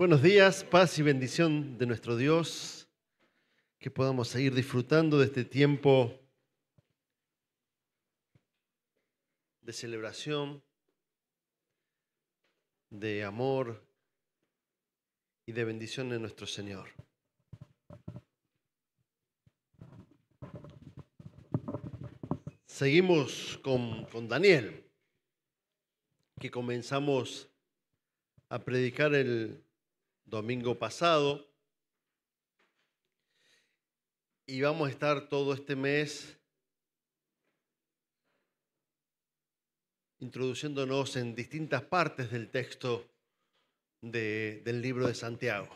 Buenos días, paz y bendición de nuestro Dios, que podamos seguir disfrutando de este tiempo de celebración, de amor y de bendición de nuestro Señor. Seguimos con Daniel, que comenzamos a predicar el domingo pasado y vamos a estar todo este mes introduciéndonos en distintas partes del texto del libro de Santiago.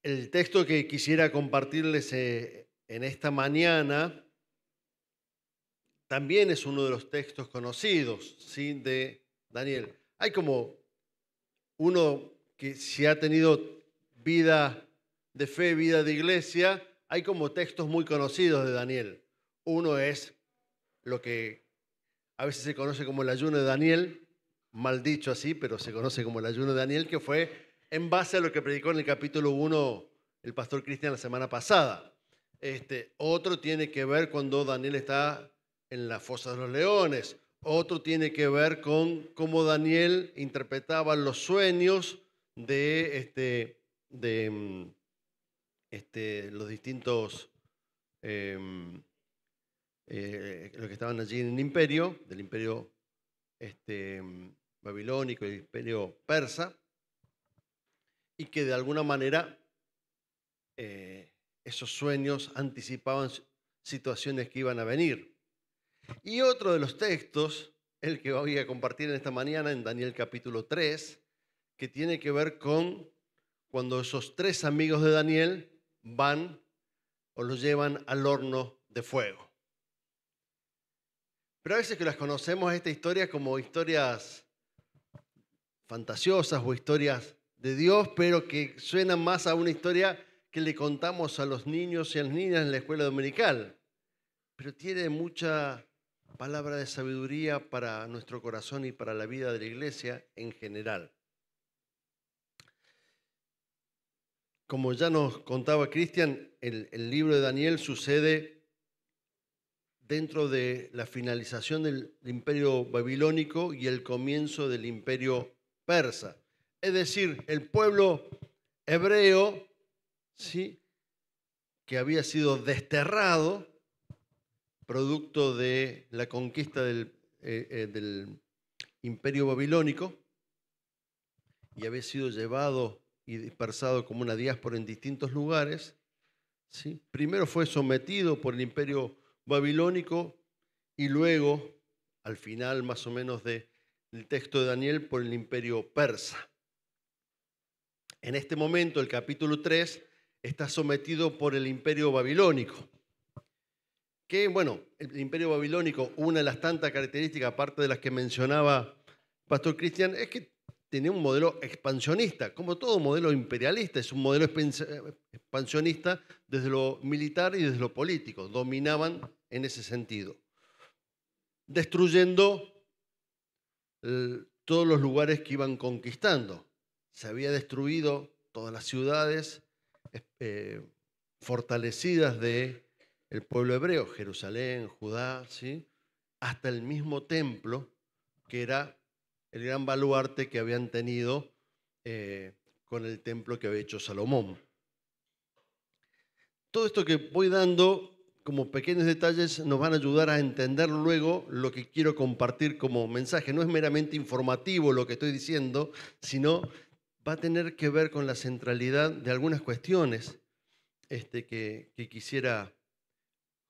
El texto que quisiera compartirles en esta mañana también es uno de los textos conocidos, ¿sí?, de Daniel. Hay como uno que si ha tenido vida de fe, vida de iglesia, hay como textos muy conocidos de Daniel. Uno es lo que a veces se conoce como el ayuno de Daniel, mal dicho así, pero se conoce como el ayuno de Daniel, que fue en base a lo que predicó en el capítulo 1 el pastor Cristian la semana pasada. Otro tiene que ver cuando Daniel está en la fosa de los leones. Otro tiene que ver con cómo Daniel interpretaba los sueños de los distintos los que estaban allí en el imperio, del imperio babilónico y el imperio persa, y que de alguna manera esos sueños anticipaban situaciones que iban a venir. Y otro de los textos, el que voy a compartir en esta mañana en Daniel capítulo 3, que tiene que ver con cuando esos tres amigos de Daniel van o los llevan al horno de fuego. Pero a veces que las conocemos esta historia como historias fantasiosas o historias de Dios, pero que suenan más a una historia que le contamos a los niños y a las niñas en la escuela dominical. Pero tiene mucha palabra de sabiduría para nuestro corazón y para la vida de la iglesia en general. Como ya nos contaba Cristian, el libro de Daniel sucede dentro de la finalización del imperio babilónico y el comienzo del imperio persa. Es decir, el pueblo hebreo, ¿sí?, que había sido desterrado producto de la conquista del imperio babilónico y había sido llevado y dispersado como una diáspora en distintos lugares, ¿sí? Primero fue sometido por el imperio babilónico y luego, al final más o menos del texto de Daniel, por el imperio persa. En este momento, el capítulo 3 está sometido por el imperio babilónico. Que, bueno, el imperio babilónico, una de las tantas características, aparte de las que mencionaba Pastor Cristian, es que tenía un modelo expansionista, como todo modelo imperialista, es un modelo expansionista desde lo militar y desde lo político. Dominaban en ese sentido, destruyendo todos los lugares que iban conquistando. Se había destruido todas las ciudades fortalecidas del pueblo hebreo, Jerusalén, Judá, ¿sí?, hasta el mismo templo, que era el gran baluarte que habían tenido con el templo que había hecho Salomón. Todo esto que voy dando como pequeños detalles nos van a ayudar a entender luego lo que quiero compartir como mensaje. No es meramente informativo lo que estoy diciendo, sino va a tener que ver con la centralidad de algunas cuestiones que quisiera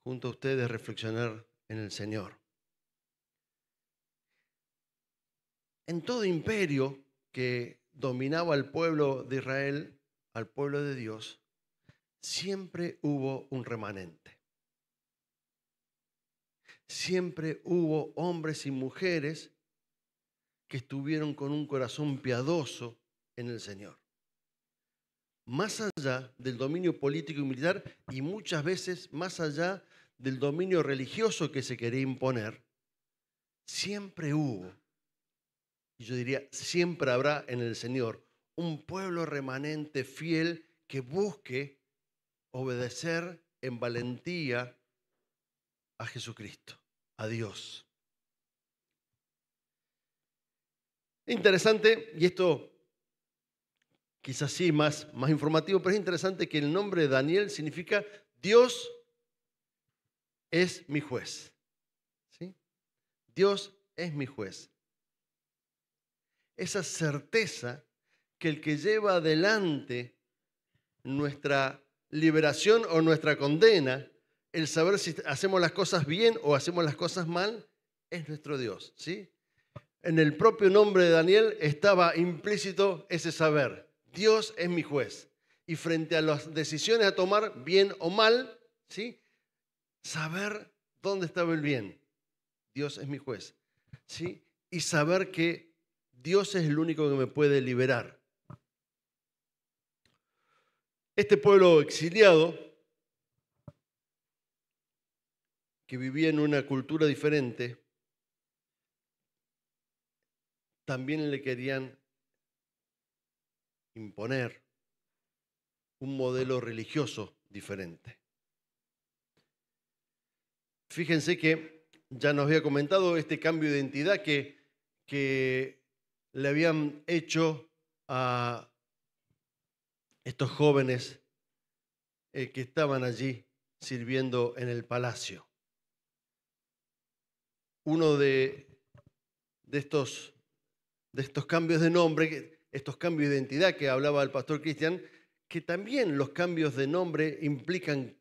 junto a ustedes reflexionar en el Señor. En todo imperio que dominaba al pueblo de Israel, al pueblo de Dios, siempre hubo un remanente. Siempre hubo hombres y mujeres que estuvieron con un corazón piadoso en el Señor. Más allá del dominio político y militar y muchas veces más allá del dominio religioso que se quería imponer, siempre hubo y yo diría, siempre habrá en el Señor un pueblo remanente fiel que busque obedecer en valentía a Jesucristo, a Dios. Interesante, y esto quizás sí más informativo, pero es interesante que el nombre de Daniel significa Dios es mi juez. ¿Sí? Dios es mi juez. Esa certeza que el que lleva adelante nuestra liberación o nuestra condena, el saber si hacemos las cosas bien o hacemos las cosas mal, es nuestro Dios. ¿Sí? En el propio nombre de Daniel estaba implícito ese saber. Dios es mi juez. Y frente a las decisiones a tomar, bien o mal, ¿sí? Saber dónde estaba el bien. Dios es mi juez. ¿Sí? Y saber que Dios es el único que me puede liberar. Este pueblo exiliado, que vivía en una cultura diferente, también le querían imponer un modelo religioso diferente. Fíjense que ya nos había comentado este cambio de identidad que le habían hecho a estos jóvenes que estaban allí sirviendo en el palacio. Uno de estos cambios de nombre, estos cambios de identidad que hablaba el pastor Cristian, que también los cambios de nombre implican,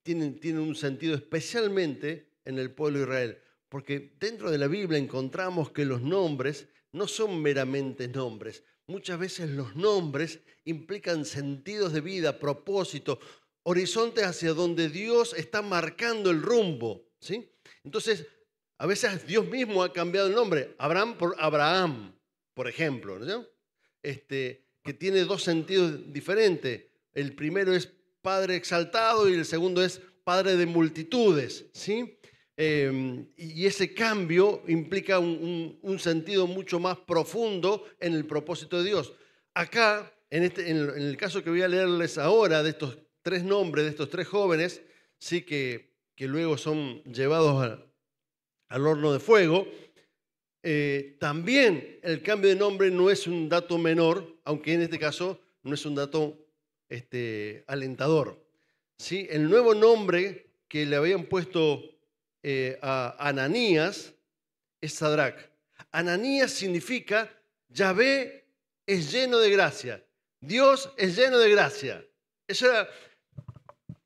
tienen un sentido especialmente en el pueblo de Israel, porque dentro de la Biblia encontramos que los nombres no son meramente nombres. Muchas veces los nombres implican sentidos de vida, propósito, horizontes hacia donde Dios está marcando el rumbo, ¿sí? Entonces, a veces Dios mismo ha cambiado el nombre. Abraham por Abraham, por ejemplo, ¿no? Que tiene dos sentidos diferentes. El primero es Padre exaltado y el segundo es Padre de multitudes, ¿sí? Y ese cambio implica un sentido mucho más profundo en el propósito de Dios. Acá, en el caso que voy a leerles ahora, de estos tres nombres, de estos tres jóvenes, sí que luego son llevados al horno de fuego, también el cambio de nombre no es un dato menor, aunque en este caso no es un dato alentador. ¿Sí? El nuevo nombre que le habían puesto a Ananías es Sadrac. Ananías significa Yahvé es lleno de gracia. Dios es lleno de gracia. Eso era,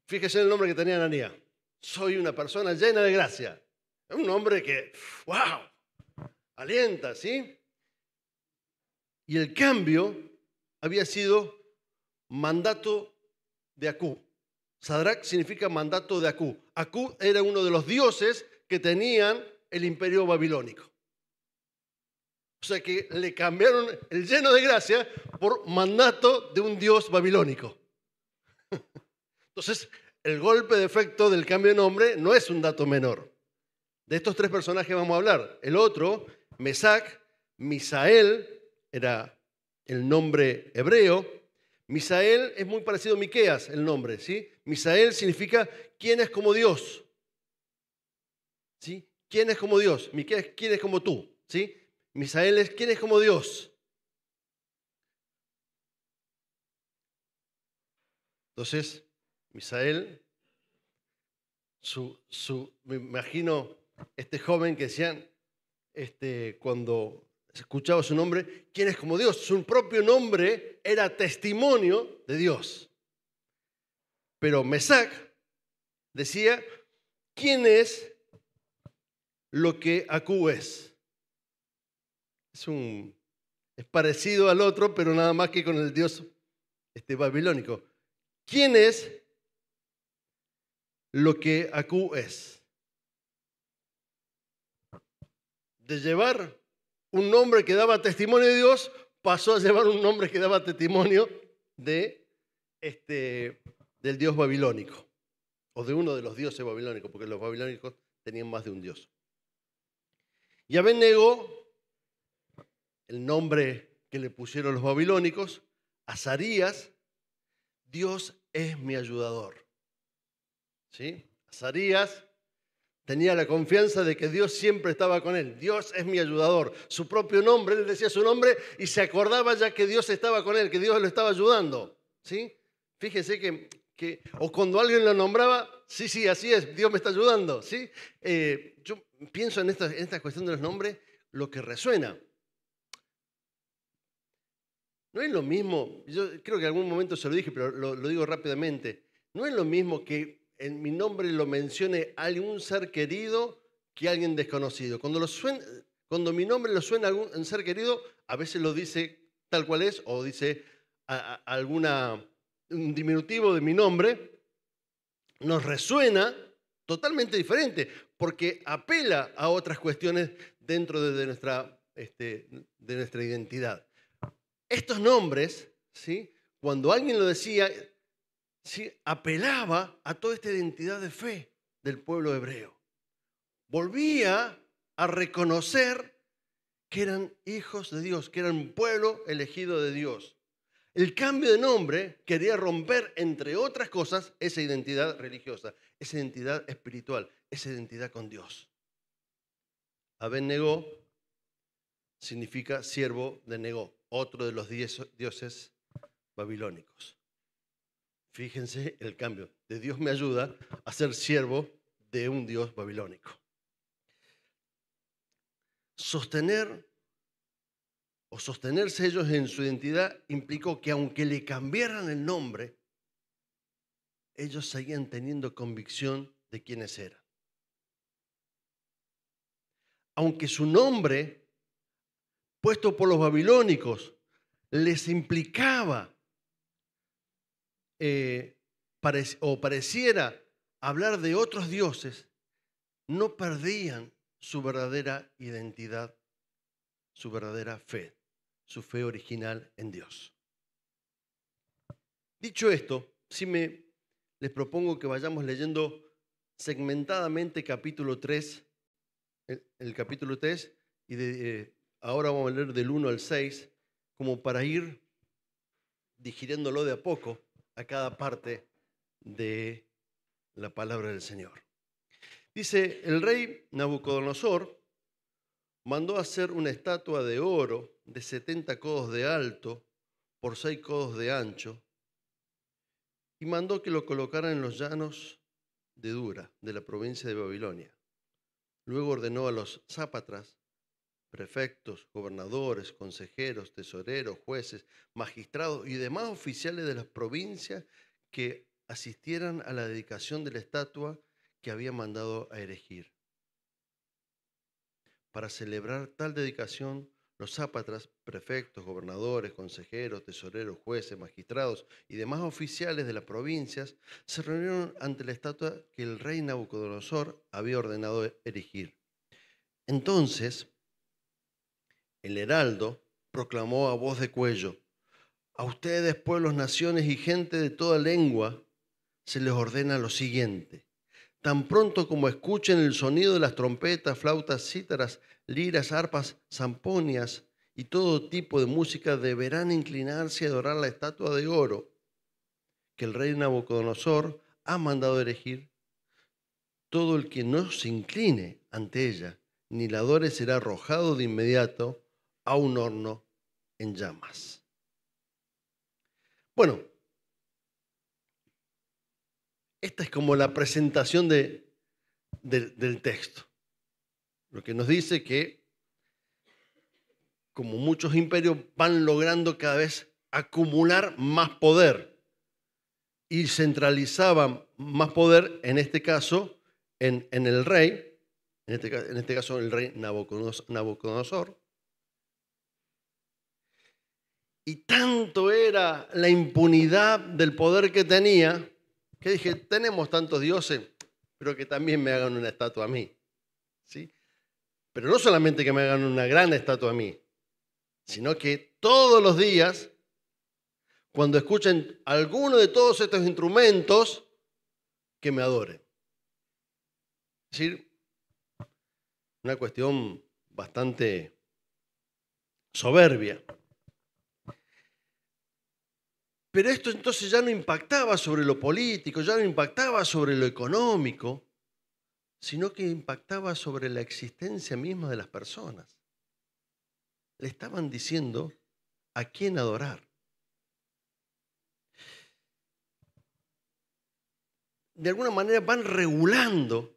fíjese en el nombre que tenía Ananías. Soy una persona llena de gracia. Es un nombre que, ¡wow!, alienta, ¿sí? Y el cambio había sido mandato de Acú. Sadrac significa mandato de Acú. Acú era uno de los dioses que tenían el imperio babilónico. O sea que le cambiaron el lleno de gracia por mandato de un dios babilónico. Entonces, el golpe de efecto del cambio de nombre no es un dato menor. De estos tres personajes vamos a hablar. El otro, Mesac, Misael, era el nombre hebreo. Misael es muy parecido a Miqueas, el nombre, ¿sí? Misael significa ¿quién es como Dios? ¿Sí? ¿Quién es como Dios? Miqueas, ¿quién es como tú? ¿Sí? Misael es ¿quién es como Dios? Entonces, Misael, me imagino este joven que decían, cuando escuchaba su nombre, ¿quién es como Dios? Su propio nombre era testimonio de Dios. Pero Mesac decía, ¿quién es lo que Acú es? Es parecido al otro, pero nada más que con el dios babilónico. ¿Quién es lo que Acú es? De llevar un nombre que daba testimonio de Dios, pasó a llevar un nombre que daba testimonio del dios babilónico, o de uno de los dioses babilónicos, porque los babilónicos tenían más de un dios. Y Abed-Nego el nombre que le pusieron los babilónicos, Azarías, Dios es mi ayudador. ¿Sí? Azarías tenía la confianza de que Dios siempre estaba con él. Dios es mi ayudador. Su propio nombre, él decía su nombre y se acordaba ya que Dios estaba con él, que Dios lo estaba ayudando. ¿Sí? Fíjese o cuando alguien lo nombraba, sí, así es, Dios me está ayudando. ¿Sí? Yo pienso en esta cuestión de los nombres, lo que resuena. No es lo mismo, yo creo que en algún momento se lo dije, pero lo digo rápidamente. No es lo mismo que en mi nombre lo mencione algún ser querido que alguien desconocido. Cuando mi nombre lo suena a algún ser querido, a veces lo dice tal cual es o dice un diminutivo de mi nombre, nos resuena totalmente diferente porque apela a otras cuestiones dentro de nuestra identidad. Estos nombres, ¿sí? Cuando alguien lo decía, ¿sí? Apelaba a toda esta identidad de fe del pueblo hebreo. Volvía a reconocer que eran hijos de Dios, que eran un pueblo elegido de Dios. El cambio de nombre quería romper, entre otras cosas, esa identidad religiosa, esa identidad espiritual, esa identidad con Dios. Abed-Negó significa siervo de Negó, otro de los 10 dioses babilónicos. Fíjense el cambio. De Dios me ayuda a ser siervo de un dios babilónico. Sostenerse ellos en su identidad implicó que aunque le cambiaran el nombre, ellos seguían teniendo convicción de quiénes eran. Aunque su nombre, puesto por los babilónicos, les implicaba pareciera hablar de otros dioses, no perdían su verdadera identidad, su verdadera fe, su fe original en Dios. Dicho esto, les propongo que vayamos leyendo segmentadamente capítulo 3, el capítulo 3, y ahora vamos a leer del 1 al 6, como para ir digiriéndolo de a poco a cada parte de la palabra del Señor. Dice, el rey Nabucodonosor mandó hacer una estatua de oro de 70 codos de alto por 6 codos de ancho y mandó que lo colocaran en los llanos de Dura, de la provincia de Babilonia. Luego ordenó a los sátrapas, prefectos, gobernadores, consejeros, tesoreros, jueces, magistrados y demás oficiales de las provincias que asistieran a la dedicación de la estatua que había mandado a erigir. Para celebrar tal dedicación, los sátrapas, prefectos, gobernadores, consejeros, tesoreros, jueces, magistrados y demás oficiales de las provincias se reunieron ante la estatua que el rey Nabucodonosor había ordenado erigir. Entonces, el heraldo proclamó a voz de cuello: a ustedes, pueblos, naciones y gente de toda lengua, se les ordena lo siguiente. Tan pronto como escuchen el sonido de las trompetas, flautas, cítaras, liras, arpas, zamponias y todo tipo de música, deberán inclinarse y adorar la estatua de oro que el rey Nabucodonosor ha mandado erigir. Todo el que no se incline ante ella ni la adore será arrojado de inmediato a un horno en llamas. Bueno, esta es como la presentación del texto. Lo que nos dice que, como muchos imperios, van logrando cada vez acumular más poder y centralizaban más poder, en este caso, en el rey, en este caso el rey Nabucodonosor. Y tanto era la impunidad del poder que tenía, que dije, tenemos tantos dioses, pero que también me hagan una estatua a mí. ¿Sí? Pero no solamente que me hagan una gran estatua a mí, sino que todos los días, cuando escuchen alguno de todos estos instrumentos, que me adoren. Es decir, una cuestión bastante soberbia. Pero esto entonces ya no impactaba sobre lo político, ya no impactaba sobre lo económico, sino que impactaba sobre la existencia misma de las personas. Le estaban diciendo a quién adorar. De alguna manera van regulando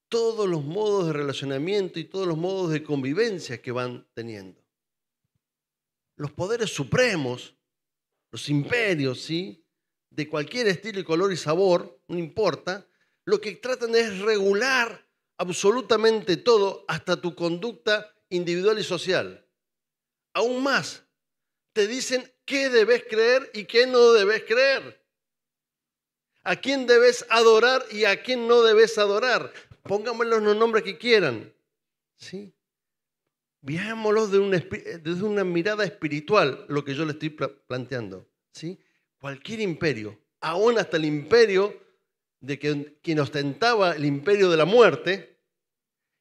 todos los modos de relacionamiento y todos los modos de convivencia que van teniendo. Los poderes supremos, los imperios, ¿sí?, de cualquier estilo y color y sabor, no importa, lo que tratan es regular absolutamente todo, hasta tu conducta individual y social. Aún más, te dicen qué debes creer y qué no debes creer. A quién debes adorar y a quién no debes adorar. Pongámoslos los nombres que quieran, ¿sí? Veámoslo desde una mirada espiritual, lo que yo le estoy planteando, ¿sí? Cualquier imperio, aún hasta el imperio de quien ostentaba el imperio de la muerte,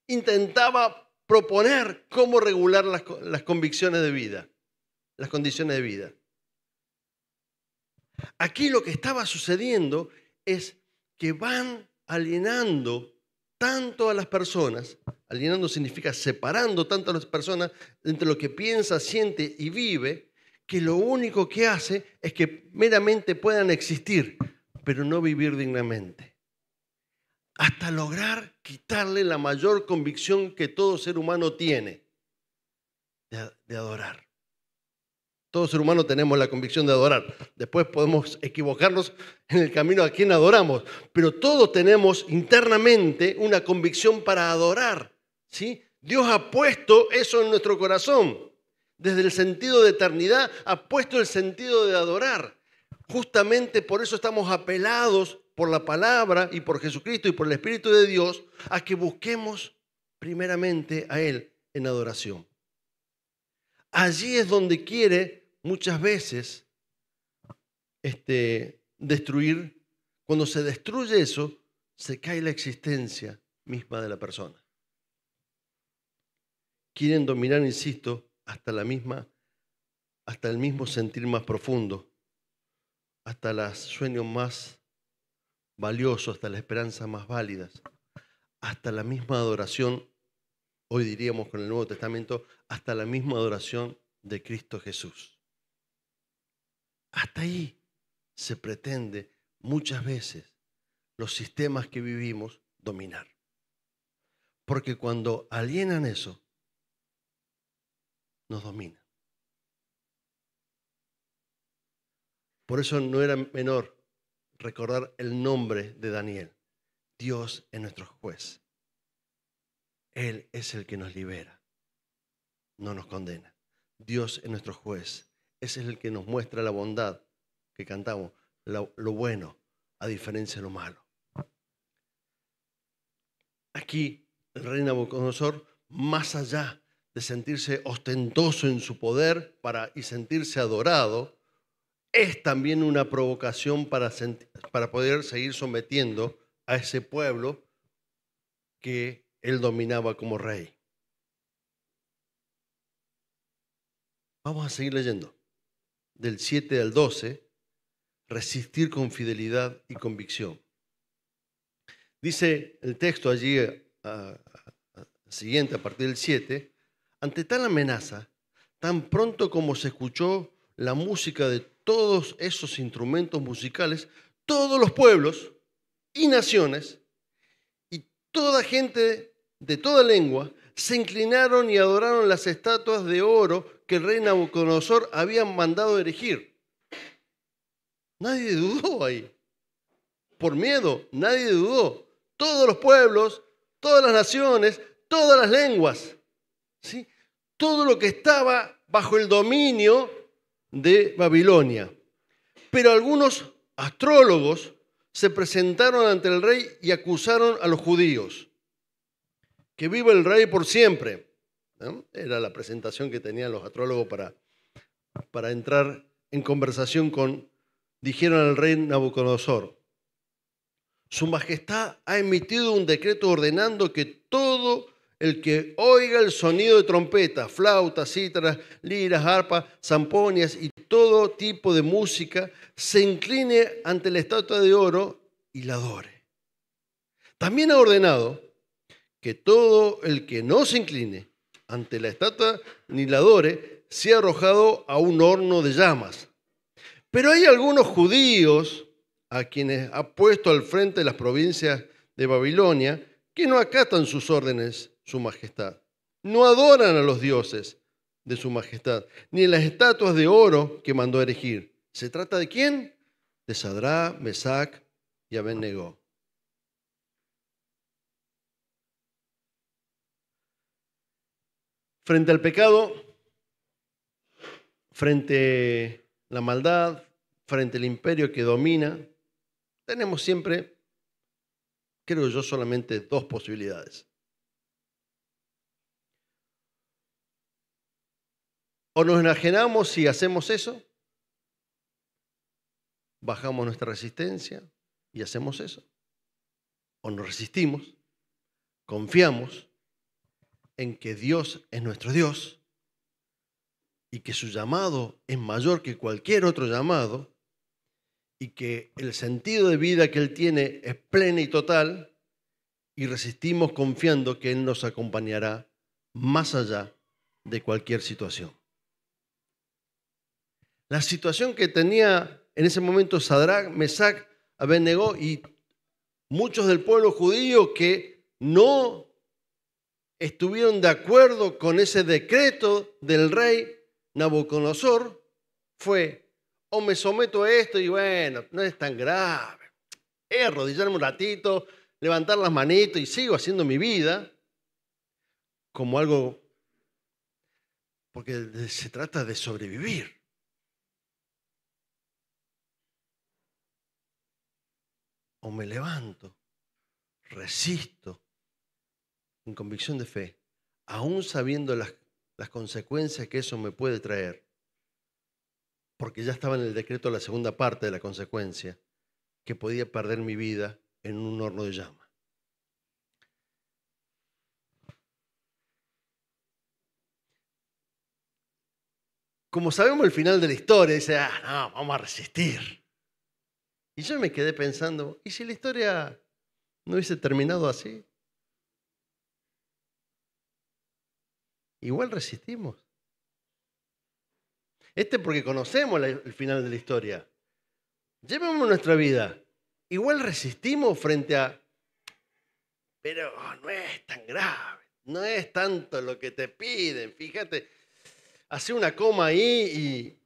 intentaba proponer cómo regular las convicciones de vida, las condiciones de vida. Aquí lo que estaba sucediendo es que van alienando tanto a las personas. Alienando significa separando tanto a las personas entre lo que piensa, siente y vive, que lo único que hace es que meramente puedan existir, pero no vivir dignamente. Hasta lograr quitarle la mayor convicción que todo ser humano tiene, de adorar. Todo ser humano tenemos la convicción de adorar. Después podemos equivocarnos en el camino a quién adoramos, pero todos tenemos internamente una convicción para adorar, ¿sí? Dios ha puesto eso en nuestro corazón. Desde el sentido de eternidad ha puesto el sentido de adorar. Justamente por eso estamos apelados por la palabra y por Jesucristo y por el Espíritu de Dios a que busquemos primeramente a Él en adoración. Allí es donde quiere muchas veces destruir. Cuando se destruye eso, se cae la existencia misma de la persona. Quieren dominar, insisto, hasta el mismo sentir más profundo, hasta los sueños más valiosos, hasta las esperanzas más válidas, hasta la misma adoración, hoy diríamos con el Nuevo Testamento, hasta la misma adoración de Cristo Jesús. Hasta ahí se pretende muchas veces los sistemas que vivimos dominar. Porque cuando alienan eso, nos dominan. Por eso no era menor recordar el nombre de Daniel. Dios es nuestro juez. Él es el que nos libera, no nos condena. Dios es nuestro juez. Ese es el que nos muestra la bondad que cantamos, lo bueno, a diferencia de lo malo. Aquí el rey Nabucodonosor, más allá de sentirse ostentoso en su poder y sentirse adorado, es también una provocación para poder seguir sometiendo a ese pueblo que él dominaba como rey. Vamos a seguir leyendo. Del 7 al 12, resistir con fidelidad y convicción. Dice el texto allí siguiente, a partir del 7, ante tal amenaza, tan pronto como se escuchó la música de todos esos instrumentos musicales, todos los pueblos y naciones y toda gente de toda lengua se inclinaron y adoraron las estatuas de oro que el rey Nabucodonosor había mandado erigir. Nadie dudó ahí. Por miedo, nadie dudó. Todos los pueblos, todas las naciones, todas las lenguas, ¿sí? Todo lo que estaba bajo el dominio de Babilonia. Pero algunos astrólogos se presentaron ante el rey y acusaron a los judíos. Que viva el rey por siempre, ¿no? Era la presentación que tenían los astrólogos para entrar en conversación dijeron al rey Nabucodonosor: Su Majestad ha emitido un decreto ordenando que todo el que oiga el sonido de trompetas, flautas, cítaras, liras, arpas, zamponias y todo tipo de música, se incline ante la estatua de oro y la adore. También ha ordenado que todo el que no se incline ante la estatua ni la adore sea arrojado a un horno de llamas. Pero hay algunos judíos a quienes ha puesto al frente de las provincias de Babilonia que no acatan sus órdenes, su majestad. No adoran a los dioses de su majestad, ni en las estatuas de oro que mandó erigir. ¿Se trata de quién? De Sadrach, Mesac y Abed-Negó. Frente al pecado, frente a la maldad, frente al imperio que domina, tenemos siempre, creo yo, solamente dos posibilidades. O nos enajenamos y hacemos eso, bajamos nuestra resistencia y hacemos eso. O nos resistimos, confiamos en que Dios es nuestro Dios y que su llamado es mayor que cualquier otro llamado y que el sentido de vida que Él tiene es pleno y total, y resistimos confiando que Él nos acompañará más allá de cualquier situación. La situación que tenía en ese momento Sadrach, Mesac, Abed-Negó y muchos del pueblo judío que no estuvieron de acuerdo con ese decreto del rey Nabucodonosor fue: o me someto a esto y bueno, no es tan grave, es arrodillarme un ratito, levantar las manitos y sigo haciendo mi vida como algo, porque se trata de sobrevivir. O me levanto, resisto, en convicción de fe, aún sabiendo las consecuencias que eso me puede traer, porque ya estaba en el decreto la segunda parte de la consecuencia, que podía perder mi vida en un horno de llama. Como sabemos el final de la historia, dice, no, vamos a resistir. Y yo me quedé pensando, ¿y si la historia no hubiese terminado así? Igual resistimos. Porque conocemos el final de la historia. Llevemos nuestra vida. Igual resistimos frente a, pero no es tan grave, no es tanto lo que te piden. Fíjate, hace una coma ahí y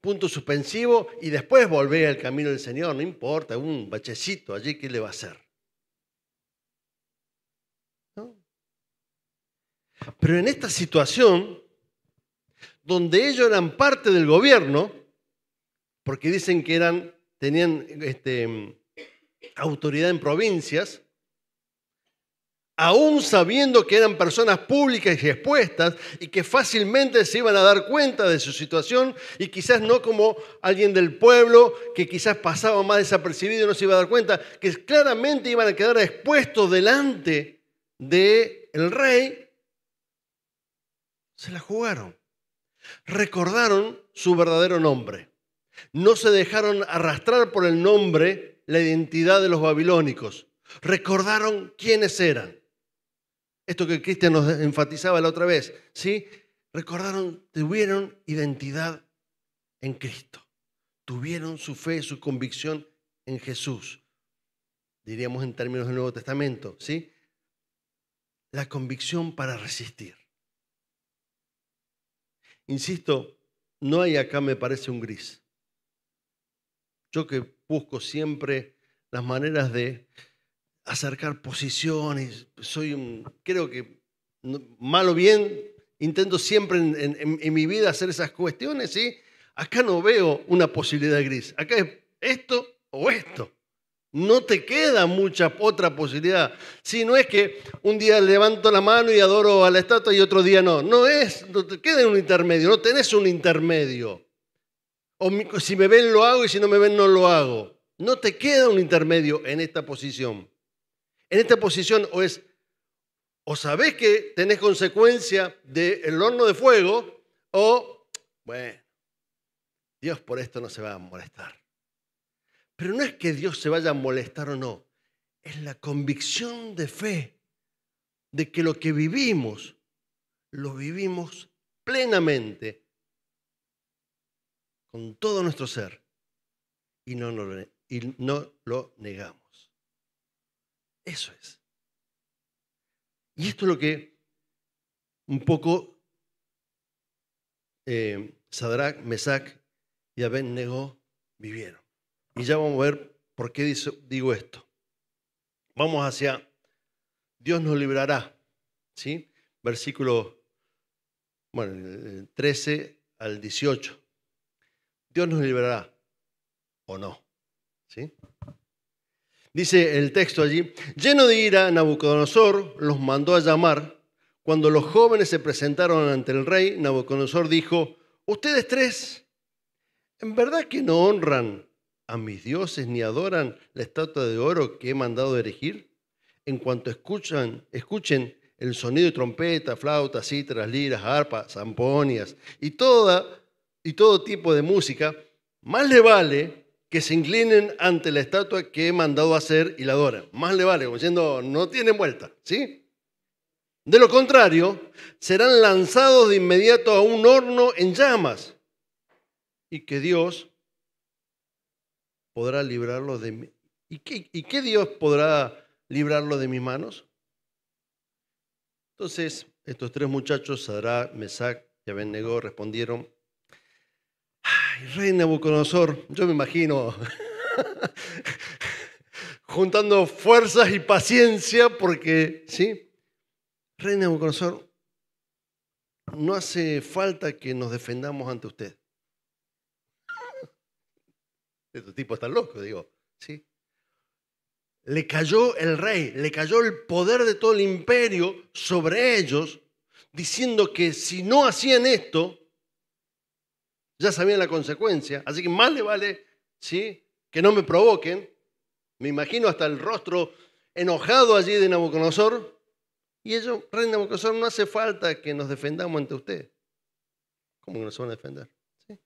punto suspensivo y después volver al camino del Señor. No importa, un bachecito allí, ¿qué le va a hacer? ¿No? Pero en esta situación, donde ellos eran parte del gobierno, porque dicen que tenían autoridad en provincias, aún sabiendo que eran personas públicas y expuestas y que fácilmente se iban a dar cuenta de su situación y quizás no como alguien del pueblo que quizás pasaba más desapercibido y no se iba a dar cuenta, que claramente iban a quedar expuestos delante del rey, se la jugaron. Recordaron su verdadero nombre. No se dejaron arrastrar por el nombre, la identidad de los babilónicos. Recordaron quiénes eran. Esto que Cristian nos enfatizaba la otra vez, ¿sí? Recordaron, tuvieron identidad en Cristo. Tuvieron su fe, su convicción en Jesús. Diríamos en términos del Nuevo Testamento, ¿sí? La convicción para resistir. Insisto, no hay acá, me parece, un gris. Yo que busco siempre las maneras de acercar posiciones, creo que mal o bien, intento siempre en mi vida hacer esas cuestiones, ¿sí? Acá no veo una posibilidad gris. Acá es esto o esto. No te queda mucha otra posibilidad. Si no es que un día levanto la mano y adoro a la estatua y otro día no. No te queda en un intermedio, no tenés un intermedio. O si me ven lo hago y si no me ven no lo hago. No te queda un intermedio en esta posición. En esta posición O sabés que tenés consecuencia del horno de fuego, o, bueno, Dios por esto no se va a molestar. Pero no es que Dios se vaya a molestar o no, es la convicción de fe de que lo que vivimos, lo vivimos plenamente, con todo nuestro ser, y no lo negamos. Eso es. Y esto es lo que un poco Sadrach, Mesach y Abed-Negó vivieron. Y ya vamos a ver por qué digo esto. Vamos hacia Dios nos librará, ¿sí? Versículo 13 al 18. Dios nos librará o no, ¿sí? Dice el texto allí, lleno de ira, Nabucodonosor los mandó a llamar. Cuando los jóvenes se presentaron ante el rey, Nabucodonosor dijo, ustedes tres, ¿en verdad que no honran a mis dioses ni adoran la estatua de oro que he mandado erigir? En cuanto escuchen el sonido de trompeta, flautas, cítaras, liras, arpas, zamponias y todo tipo de música, más le vale que se inclinen ante la estatua que he mandado hacer y la adoren. Más le vale, como diciendo, no tienen vuelta, ¿sí? De lo contrario, serán lanzados de inmediato a un horno en llamas y que Dios podrá librarlos de mí. ¿Y qué Dios podrá librarlos de mis manos? Entonces, estos tres muchachos, Sadrach, Mesach y Abed-Negó, respondieron, ay, rey Nabucodonosor, yo me imagino juntando fuerzas y paciencia porque, ¿sí? Rey Nabucodonosor, no hace falta que nos defendamos ante usted. Estos tipos están locos, digo, ¿sí? Le cayó el rey, le cayó el poder de todo el imperio sobre ellos, diciendo que si no hacían esto, ya sabían la consecuencia. Así que más le vale, ¿sí?, que no me provoquen. Me imagino hasta el rostro enojado allí de Nabucodonosor. Y ellos, rey Nabucodonosor, no hace falta que nos defendamos ante usted. ¿Cómo que nos van a defender? ¿Sí?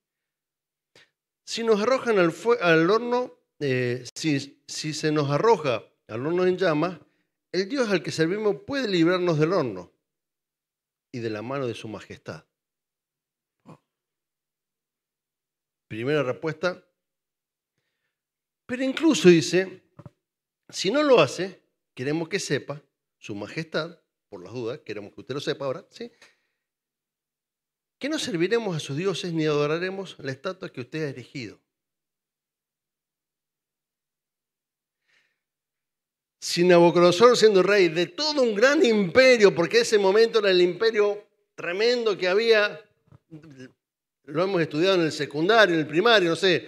Si nos arrojan al horno, si se nos arroja al horno en llamas, el Dios al que servimos puede librarnos del horno y de la mano de su majestad. Primera respuesta. Pero incluso dice, si no lo hace, queremos que sepa su majestad, por las dudas, queremos que usted lo sepa ahora, ¿sí?, que no serviremos a sus dioses ni adoraremos la estatua que usted ha erigido. Si Nabucodonosor, siendo rey de todo un gran imperio, porque ese momento era el imperio tremendo que había, lo hemos estudiado en el secundario, en el primario, no sé,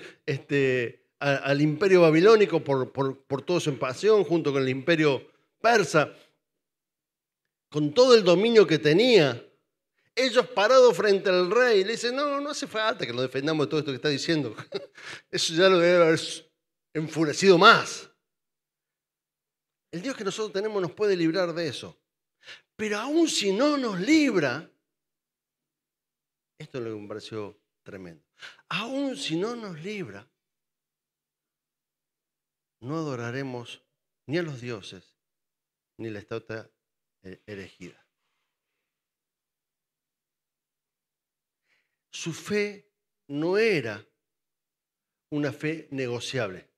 al imperio babilónico por toda su expansión, junto con el imperio persa, con todo el dominio que tenía. Ellos parados frente al rey le dicen, no hace falta que nos defendamos de todo esto que está diciendo. Eso ya lo debe haber enfurecido más. El Dios que nosotros tenemos nos puede librar de eso. Pero aún si no nos libra, esto es lo que me pareció tremendo. Aún si no nos libra, no adoraremos ni a los dioses ni la estatua erigida. Su fe no era una fe negociable.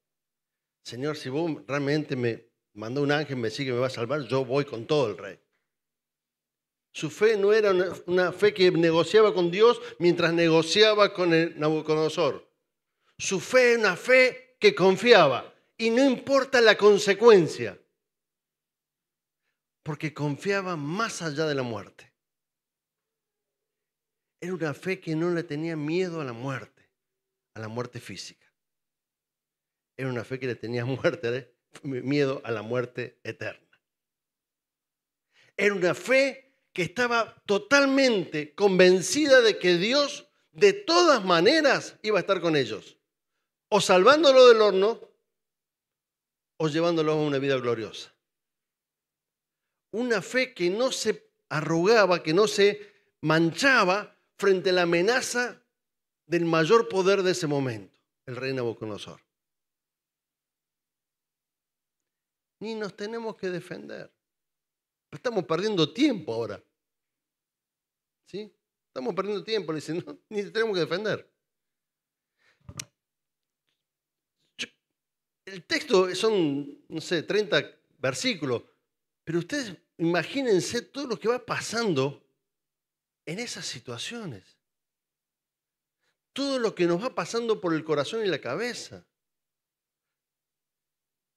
Señor, si vos realmente me mandó un ángel, me dice que me va a salvar, yo voy con todo el rey. Su fe no era una fe que negociaba con Dios mientras negociaba con el Nabucodonosor. Su fe era una fe que confiaba y no importa la consecuencia, porque confiaba más allá de la muerte. Era una fe que no le tenía miedo a la muerte física. Era una fe que le tenía miedo a la muerte eterna. Era una fe que estaba totalmente convencida de que Dios de todas maneras iba a estar con ellos, o salvándolo del horno o llevándolo a una vida gloriosa. una fe que no se arrugaba, que no se manchaba frente a la amenaza del mayor poder de ese momento, el rey Nabucodonosor. Ni nos tenemos que defender. Estamos perdiendo tiempo ahora. ¿Sí? Estamos perdiendo tiempo, le dicen, no, ni tenemos que defender. El texto son, no sé, 30 versículos, pero ustedes imagínense todo lo que va pasando en esas situaciones. Todo lo que nos va pasando por el corazón y la cabeza.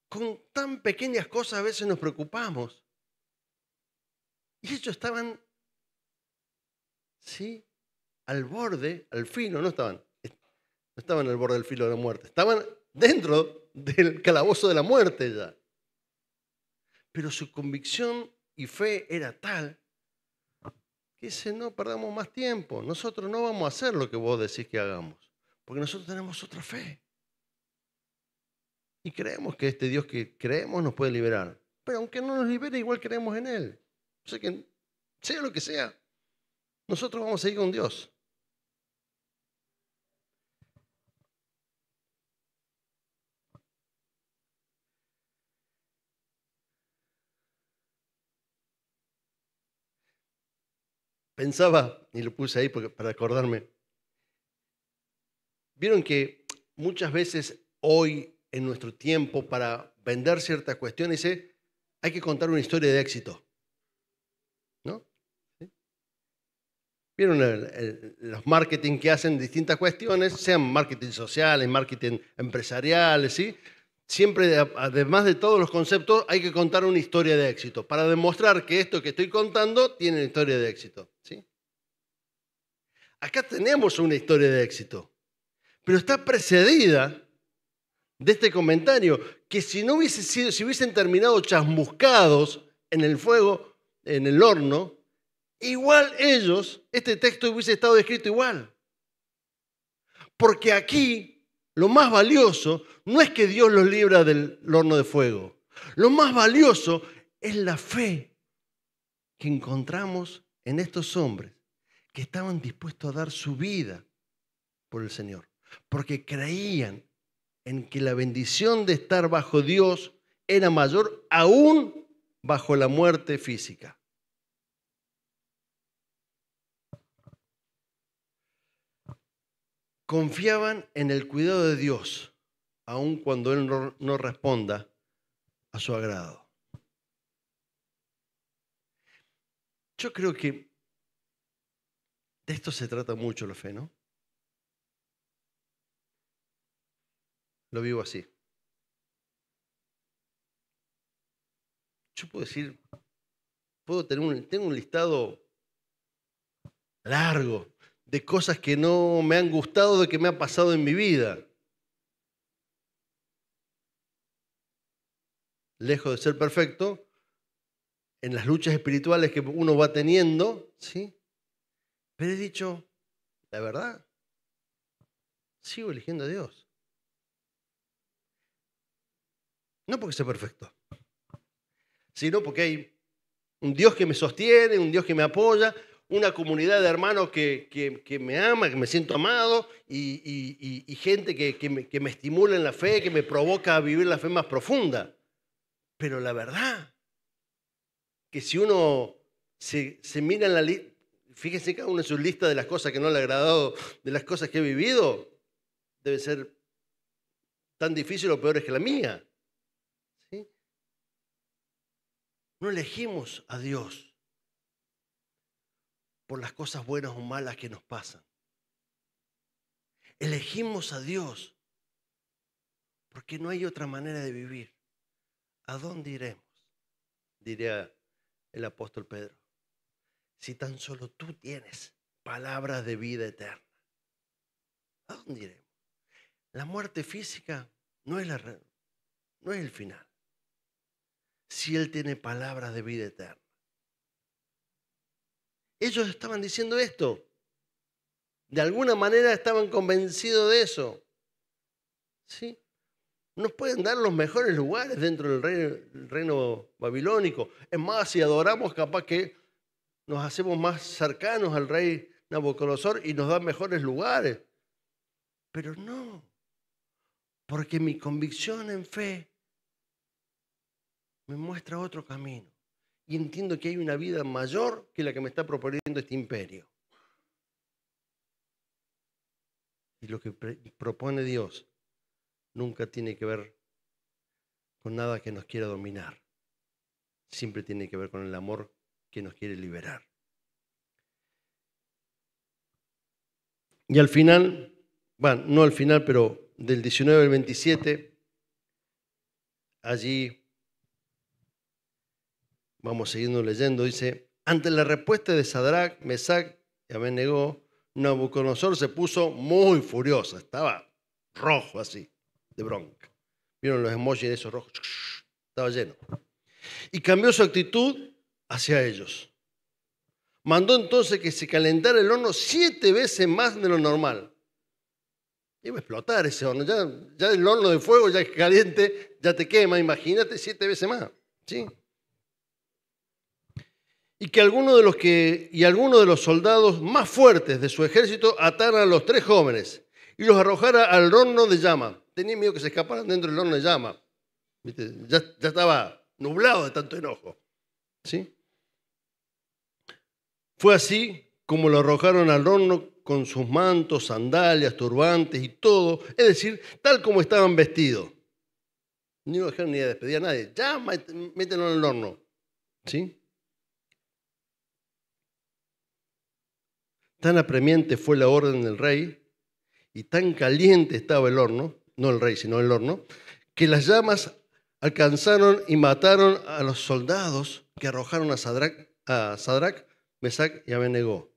Con tan pequeñas cosas a veces nos preocupamos. Y ellos estaban, sí, al borde, al filo, no estaban al borde del filo de la muerte, estaban dentro del calabozo de la muerte ya. Pero su convicción y fe era tal que dice, no perdamos más tiempo, nosotros no vamos a hacer lo que vos decís que hagamos, porque nosotros tenemos otra fe. Y creemos que este Dios que creemos nos puede liberar. Pero aunque no nos libere, igual creemos en Él. O sea que, sea lo que sea, nosotros vamos a ir con Dios. Pensaba, y lo puse ahí para acordarme, vieron que muchas veces hoy, en nuestro tiempo, para vender ciertas cuestiones, hay que contar una historia de éxito. ¿No? ¿Sí? Vieron los marketing que hacen distintas cuestiones, sean marketing sociales, marketing empresariales, ¿sí? Siempre, además de todos los conceptos, hay que contar una historia de éxito para demostrar que esto que estoy contando tiene una historia de éxito. ¿Sí? Acá tenemos una historia de éxito, pero está precedida de este comentario, que si no hubiese sido, si hubiesen terminado chasmuscados en el fuego, en el horno, igual ellos, este texto hubiese estado escrito igual. Porque aquí lo más valioso no es que Dios los libra del horno de fuego. Lo más valioso es la fe que encontramos en estos hombres que estaban dispuestos a dar su vida por el Señor. Porque creían en que la bendición de estar bajo Dios era mayor aún bajo la muerte física. Confiaban en el cuidado de Dios, aun cuando Él no responda a su agrado. Yo creo que de esto se trata mucho la fe, ¿no? Lo vivo así. Yo puedo decir, tengo un listado largo de cosas que no me han gustado, de que me ha pasado en mi vida. Lejos de ser perfecto, en las luchas espirituales que uno va teniendo, ¿sí? Pero he dicho, la verdad, sigo eligiendo a Dios. No porque sea perfecto, sino porque hay un Dios que me sostiene, un Dios que me apoya, una comunidad de hermanos que me ama, que me siento amado, y gente que me estimula en la fe, que me provoca a vivir la fe más profunda. Pero la verdad, que si uno se mira en la lista, fíjense cada uno en su lista de las cosas que no le ha agradado, de las cosas que he vivido, debe ser tan difícil o peor que la mía. ¿Sí? No elegimos a Dios por las cosas buenas o malas que nos pasan. Elegimos a Dios porque no hay otra manera de vivir. ¿A dónde iremos? Diría el apóstol Pedro. Si tan solo tú tienes palabras de vida eterna. ¿A dónde iremos? La muerte física no es el final. Si Él tiene palabras de vida eterna. Ellos estaban diciendo esto. De alguna manera estaban convencidos de eso. ¿Sí? nos pueden dar los mejores lugares dentro del reino babilónico. Es más, si adoramos, capaz que nos hacemos más cercanos al rey Nabucodonosor y nos da mejores lugares. Pero no, porque mi convicción en fe me muestra otro camino. Y entiendo que hay una vida mayor que la que me está proponiendo este imperio. Y lo que propone Dios nunca tiene que ver con nada que nos quiera dominar. Siempre tiene que ver con el amor que nos quiere liberar. Y al final, bueno, no al final, pero del 19 al 27, allí vamos siguiendo leyendo, dice, ante la respuesta de Sadrach, Mesach y Abednego, Nabucodonosor se puso muy furioso, estaba rojo así, de bronca. ¿Vieron los emojis de esos rojos? Estaba lleno. Y cambió su actitud hacia ellos. Mandó entonces que se calentara el horno 7 veces más de lo normal. Iba a explotar ese horno. Ya el horno de fuego ya es caliente, ya te quema. Imagínate 7 veces más. ¿Sí? Y que algunos de los soldados más fuertes de su ejército ataran a los 3 jóvenes y los arrojara al horno de llama. Tenía miedo que se escaparan dentro del horno de llama. ¿Viste? Ya estaba nublado de tanto enojo. ¿Sí? Fue así como lo arrojaron al horno con sus mantos, sandalias, turbantes y todo, es decir, tal como estaban vestidos. No dejaron ni a despedir a nadie. Ya, mételo en el horno. ¿Sí? Tan apremiante fue la orden del rey y tan caliente estaba el horno, no el rey, sino el horno, que las llamas alcanzaron y mataron a los soldados que arrojaron a Sadrach, Mesach y Abednego,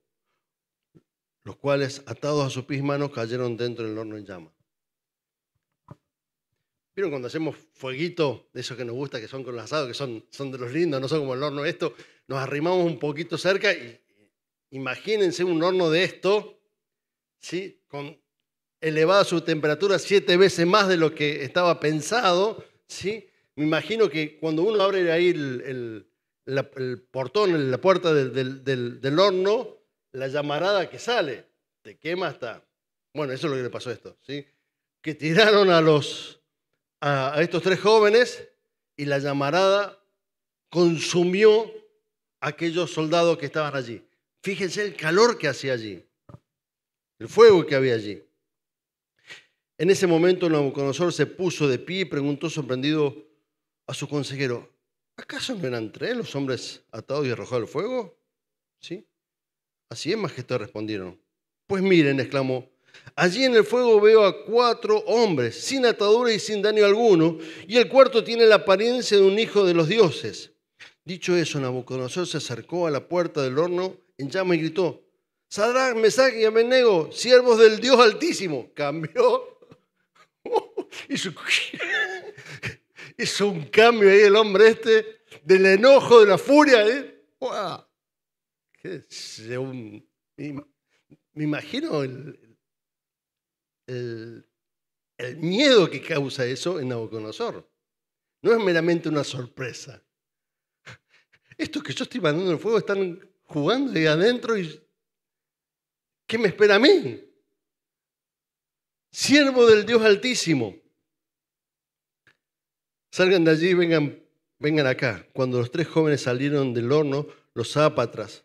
los cuales, atados a sus pies y manos, cayeron dentro del horno en llama. ¿Vieron cuando hacemos fueguito de esos que nos gusta, que son con los asados, que son de los lindos, no son como el horno esto? Nos arrimamos un poquito cerca y imagínense un horno de esto, ¿sí? Con elevada su temperatura 7 veces más de lo que estaba pensado, ¿sí? Me imagino que cuando uno abre ahí el portón, la puerta del horno, la llamarada que sale, te quema hasta... Bueno, eso es lo que le pasó a esto, ¿sí? Que tiraron a estos 3 jóvenes y la llamarada consumió a aquellos soldados que estaban allí. Fíjense el calor que hacía allí, el fuego que había allí. En ese momento Nabucodonosor se puso de pie y preguntó sorprendido a su consejero, ¿acaso no eran 3 los hombres atados y arrojados al fuego? ¿Sí? Así es, majestad, respondieron. Pues miren, exclamó, allí en el fuego veo a 4 hombres, sin atadura y sin daño alguno, y el cuarto tiene la apariencia de un hijo de los dioses. Dicho eso, Nabucodonosor se acercó a la puerta del horno en llama y gritó, Sadrach, Mesach y Abednego, siervos del Dios Altísimo. Cambió. Hizo un cambio ahí el hombre este, del enojo, de la furia. ¡Wow! Me imagino el miedo que causa eso en Nabucodonosor. No es meramente una sorpresa. Estos que yo estoy mandando en el fuego están jugando ahí adentro y ¿qué me espera a mí? Siervo del Dios Altísimo. Salgan de allí y vengan acá. Cuando los 3 jóvenes salieron del horno, los sápatras,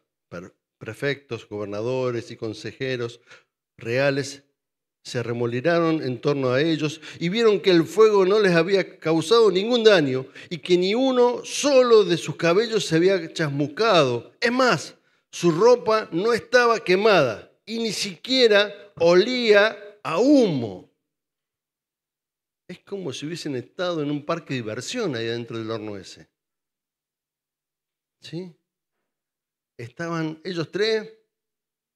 prefectos, gobernadores y consejeros reales se arremolinaron en torno a ellos y vieron que el fuego no les había causado ningún daño y que ni uno solo de sus cabellos se había chasmucado. Es más, su ropa no estaba quemada y ni siquiera olía a humo. Es como si hubiesen estado en un parque de diversión ahí dentro del horno ese. ¿Sí? Estaban ellos 3,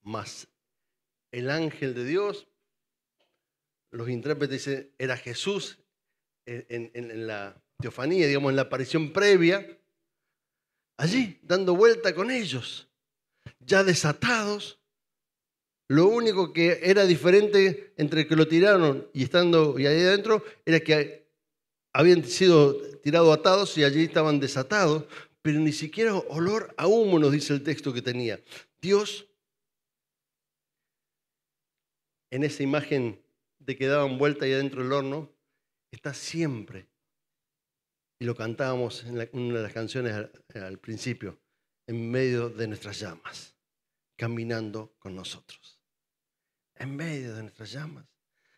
más el ángel de Dios. Los intérpretes dicen, era Jesús en la teofanía, digamos, en la aparición previa, allí, dando vuelta con ellos, ya desatados. Lo único que era diferente entre que lo tiraron y estando y ahí adentro era que habían sido tirados atados y allí estaban desatados, pero ni siquiera olor a humo nos dice el texto que tenía. Dios, en esa imagen de que daban vuelta ahí adentro del horno, está siempre, y lo cantábamos en una de las canciones al principio, en medio de nuestras llamas, caminando con nosotros. En medio de nuestras llamas,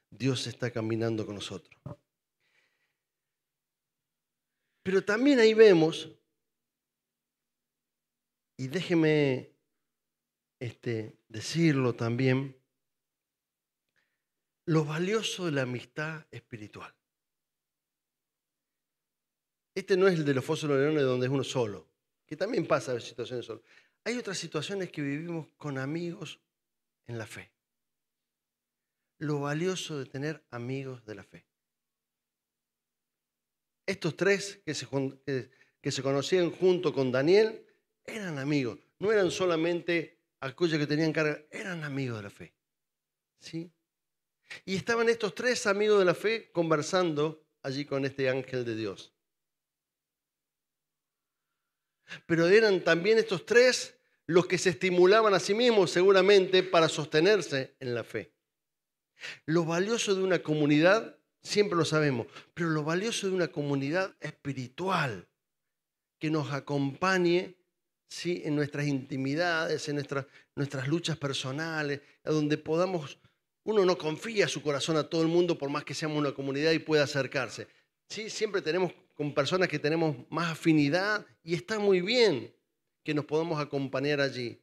Dios está caminando con nosotros. Pero también ahí vemos, y déjeme decirlo también, lo valioso de la amistad espiritual. Este no es el de los Fosos de los Leones donde es uno solo, que también pasa en situaciones solo. Hay otras situaciones que vivimos con amigos en la fe. Lo valioso de tener amigos de la fe. Estos tres que se conocían junto con Daniel eran amigos. No eran solamente aquellos que tenían carga, eran amigos de la fe. ¿Sí? Y estaban estos tres amigos de la fe conversando allí con este ángel de Dios. Pero eran también estos tres los que se estimulaban a sí mismos seguramente para sostenerse en la fe. Lo valioso de una comunidad, siempre lo sabemos, pero lo valioso de una comunidad espiritual que nos acompañe, ¿sí?, en nuestras intimidades, en nuestras luchas personales, a donde podamos, uno no confía su corazón a todo el mundo por más que seamos una comunidad y pueda acercarse. Sí, siempre tenemos con personas que tenemos más afinidad y está muy bien que nos podamos acompañar allí.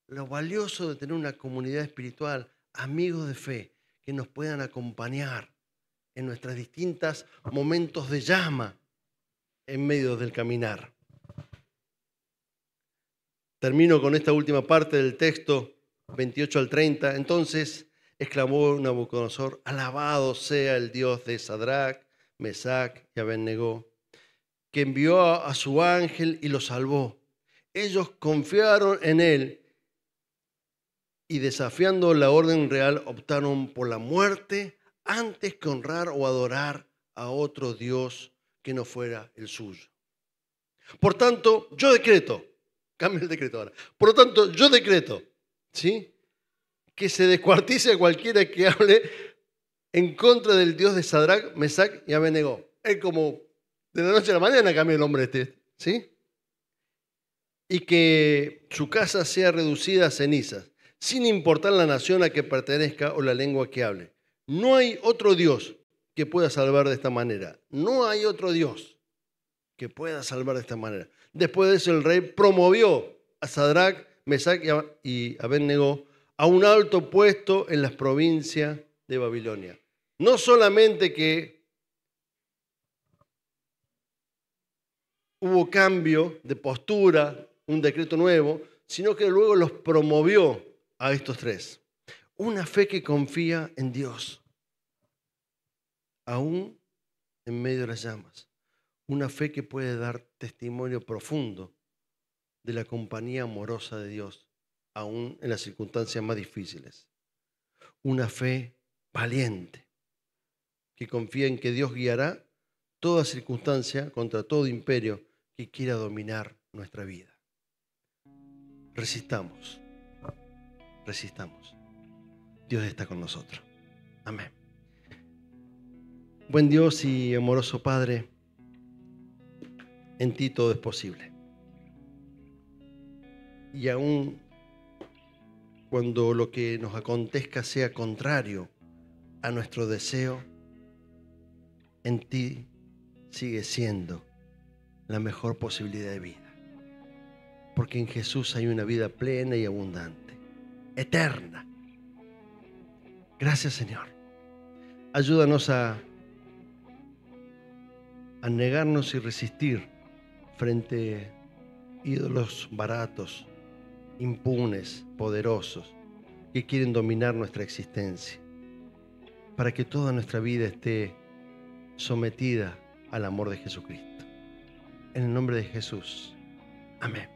Lo valioso de tener una comunidad espiritual, amigos de fe, que nos puedan acompañar en nuestros distintos momentos de llama en medio del caminar. Termino con esta última parte del texto, 28 al 30. Entonces exclamó Nabucodonosor: alabado sea el Dios de Sadrach, Mesac y Abednego, que envió a su ángel y los salvó. Ellos confiaron en él y, desafiando la orden real, optaron por la muerte antes que honrar o adorar a otro Dios que no fuera el suyo. Por tanto, yo decreto, cambia el decreto ahora. Por lo tanto, yo decreto, ¿sí?, que se descuartice a cualquiera que hable en contra del Dios de Sadrach, Mesac y Abednego. Es como de la noche a la mañana cambia el nombre ¿sí? Y que su casa sea reducida a cenizas, sin importar la nación a que pertenezca o la lengua que hable. No hay otro Dios que pueda salvar de esta manera. No hay otro Dios que pueda salvar de esta manera. Después de eso, el rey promovió a Sadrach, Mesac y Abednego a un alto puesto en las provincias de Babilonia. No solamente que hubo cambio de postura, un decreto nuevo, sino que luego los promovió a estos tres. Una fe que confía en Dios, aún en medio de las llamas. Una fe que puede dar testimonio profundo de la compañía amorosa de Dios, aún en las circunstancias más difíciles. Una fe valiente, que confía en que Dios guiará toda circunstancia contra todo imperio que quiera dominar nuestra vida. Resistamos, resistamos. Dios está con nosotros. Amén. Buen Dios y amoroso Padre, en ti todo es posible. Y aún cuando lo que nos acontezca sea contrario a nuestro deseo, en ti sigue siendo la mejor posibilidad de vida. Porque en Jesús hay una vida plena y abundante, eterna. Gracias, Señor. Ayúdanos a negarnos y resistir frente a ídolos baratos, impunes, poderosos, que quieren dominar nuestra existencia, para que toda nuestra vida esté sometida al amor de Jesucristo. En el nombre de Jesús. Amén.